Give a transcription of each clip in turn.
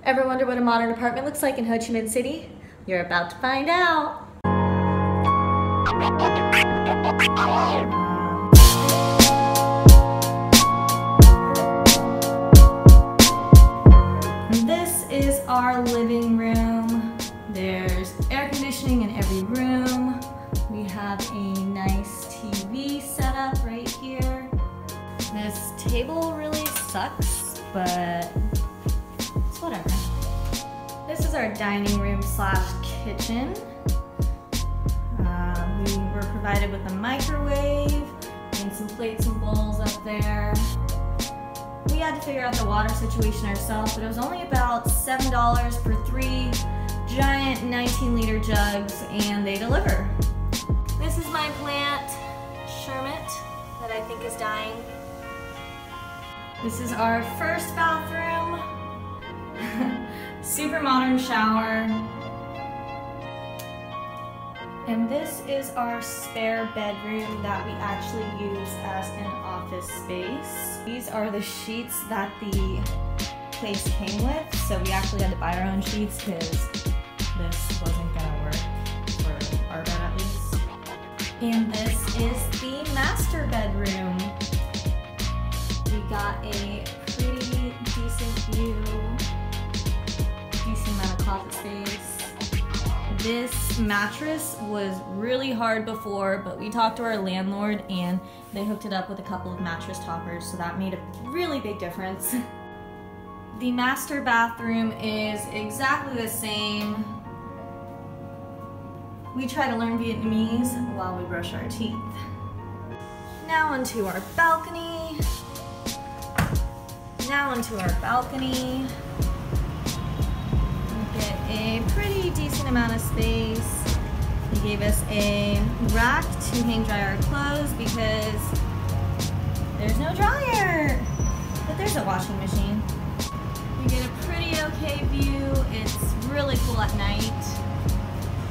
Ever wonder what a modern apartment looks like in Ho Chi Minh City? You're about to find out. This is our living room. There's air conditioning in every room. We have a nice TV set up right here. This table really sucks, but it's whatever. This is our dining room / kitchen. We were provided with a microwave and some plates and bowls up there. We had to figure out the water situation ourselves, but it was only about $7 for 3 giant 19-liter jugs, and they deliver. This is my plant, Shermit, that I think is dying. This is our first bathroom. Super modern shower. And this is our spare bedroom that we actually use as an office space. These are the sheets that the place came with, so we actually had to buy our own sheets because this wasn't gonna work for our bed at least. And this is the master bedroom. We got a pretty decent view, decent amount of closet space. This mattress was really hard before, but we talked to our landlord and they hooked it up with a couple of mattress toppers, so that made a really big difference. The master bathroom is exactly the same. We try to learn Vietnamese while we brush our teeth. Now onto our balcony. Now onto our balcony. We get a pretty decent amount of space. They gave us a rack to hang dry our clothes because there's no dryer, but there's a washing machine. We get a pretty okay view. It's really cool at night.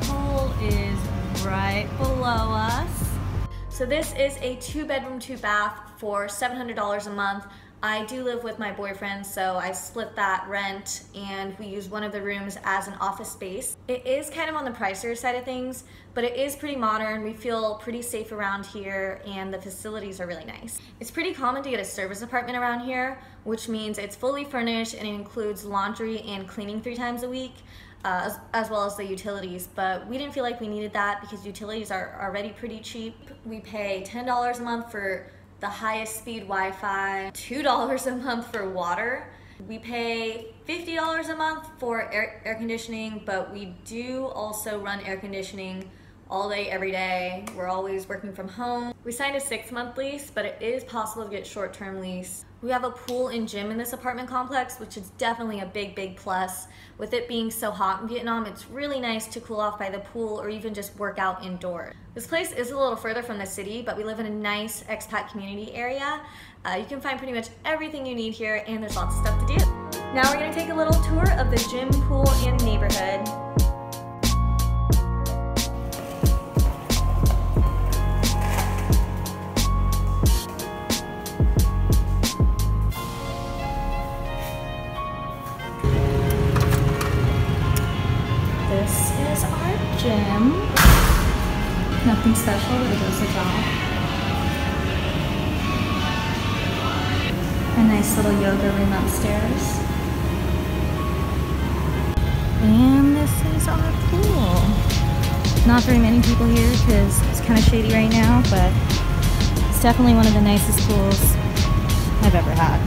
Pool is right below us. So this is a 2-bedroom, 2-bath for $700 a month. I do live with my boyfriend, so I split that rent and we use one of the rooms as an office space. It is kind of on the pricier side of things, but it is pretty modern. We feel pretty safe around here and the facilities are really nice. It's pretty common to get a service apartment around here, which means it's fully furnished and it includes laundry and cleaning 3 times a week. As well as the utilities, but we didn't feel like we needed that because utilities are already pretty cheap. We pay $10 a month for the highest speed Wi-Fi, $2 a month for water. We pay $50 a month for air conditioning, but we do also run air conditioning all day, every day. We're always working from home. We signed a 6-month lease, but it is possible to get short-term lease. We have a pool and gym in this apartment complex, which is definitely a big plus. With it being so hot in Vietnam, it's really nice to cool off by the pool or even just work out indoors. This place is a little further from the city, but we live in a nice expat community area. You can find pretty much everything you need here, and there's lots of stuff to do. Now we're gonna take a little tour of the gym, pool, and neighborhood. This is our gym. Nothing special, but it does the job. A nice little yoga room upstairs. And this is our pool. Not very many people here because it's kind of shady right now, but it's definitely one of the nicest pools I've ever had.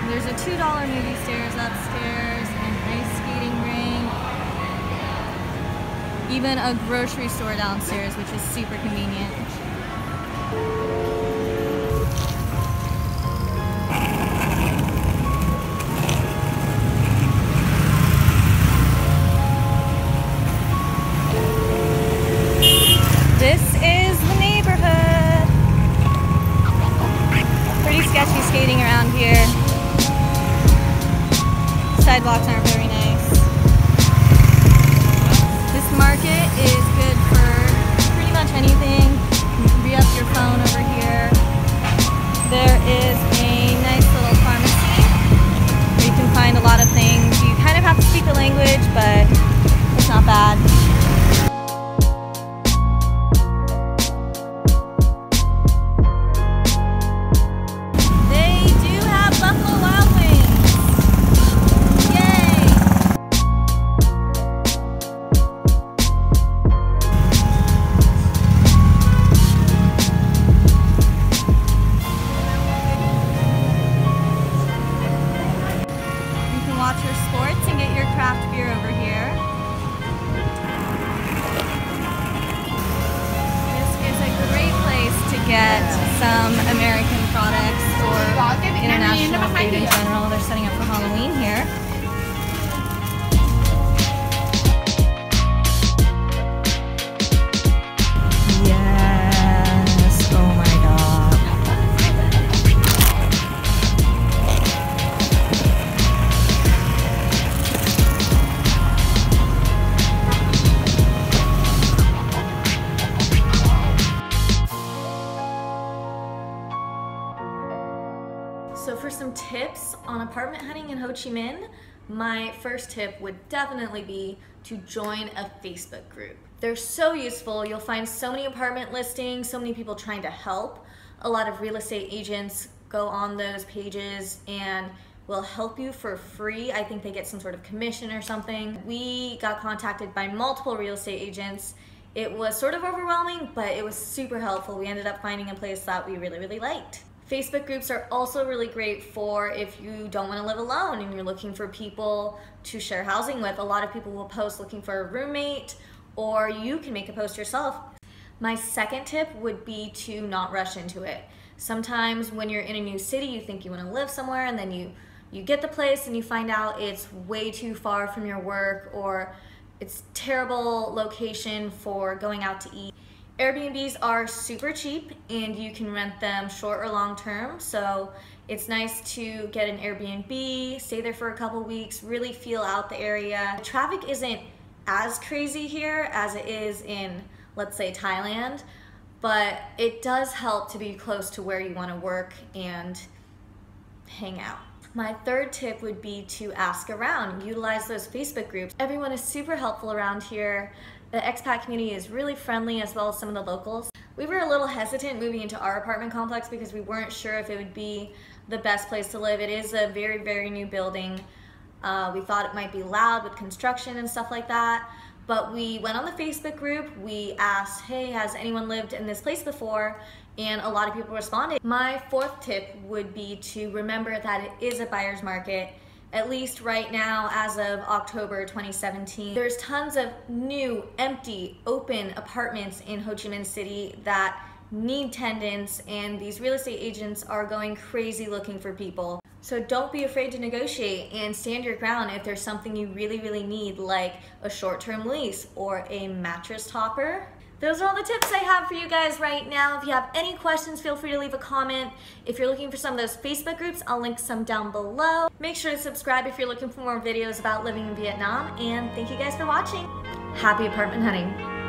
There's a $2 movie stairs upstairs, an ice skating rink, even a grocery store downstairs, which is super convenient. around here. Sidewalks aren't very nice. This market is good for pretty much anything. You can re-up your phone over here. There is a nice little pharmacy where you can find a lot of things. You kind of have to speak the language, but it's not bad. Watch your sports and get your craft beer over here. This is a great place to get some American products or international food in general. They're setting up for Halloween here. Yes, oh my God. So for some tips on apartment hunting in Ho Chi Minh, my first tip would definitely be to join a Facebook group. They're so useful. You'll find so many apartment listings, so many people trying to help. A lot of real estate agents go on those pages and will help you for free. I think they get some sort of commission or something. We got contacted by multiple real estate agents. It was sort of overwhelming, but it was super helpful. We ended up finding a place that we really, really liked. Facebook groups are also really great for if you don't want to live alone and you're looking for people to share housing with. A lot of people will post looking for a roommate, or you can make a post yourself. My second tip would be to not rush into it. Sometimes when you're in a new city, you think you want to live somewhere, and then you get the place and you find out it's way too far from your work, or it's terrible location for going out to eat. Airbnbs are super cheap and you can rent them short or long term, so it's nice to get an Airbnb, stay there for a couple weeks, really feel out the area. Traffic isn't as crazy here as it is in, let's say, Thailand, but it does help to be close to where you want to work and hang out. My third tip would be to ask around, utilize those Facebook groups. Everyone is super helpful around here. The expat community is really friendly, as well as some of the locals. We were a little hesitant moving into our apartment complex because we weren't sure if it would be the best place to live. It is a very, very new building. We thought it might be loud with construction and stuff like that, but we went on the Facebook group. We asked, hey, has anyone lived in this place before? And a lot of people responded. My fourth tip would be to remember that it is a buyer's market. At least right now, as of October 2017, there's tons of new, empty, open apartments in Ho Chi Minh City that need tenants, and these real estate agents are going crazy looking for people. So don't be afraid to negotiate and stand your ground if there's something you really, really need, like a short-term lease or a mattress topper. Those are all the tips I have for you guys right now. If you have any questions, feel free to leave a comment. If you're looking for some of those Facebook groups, I'll link some down below. Make sure to subscribe if you're looking for more videos about living in Vietnam, and thank you guys for watching. Happy apartment hunting.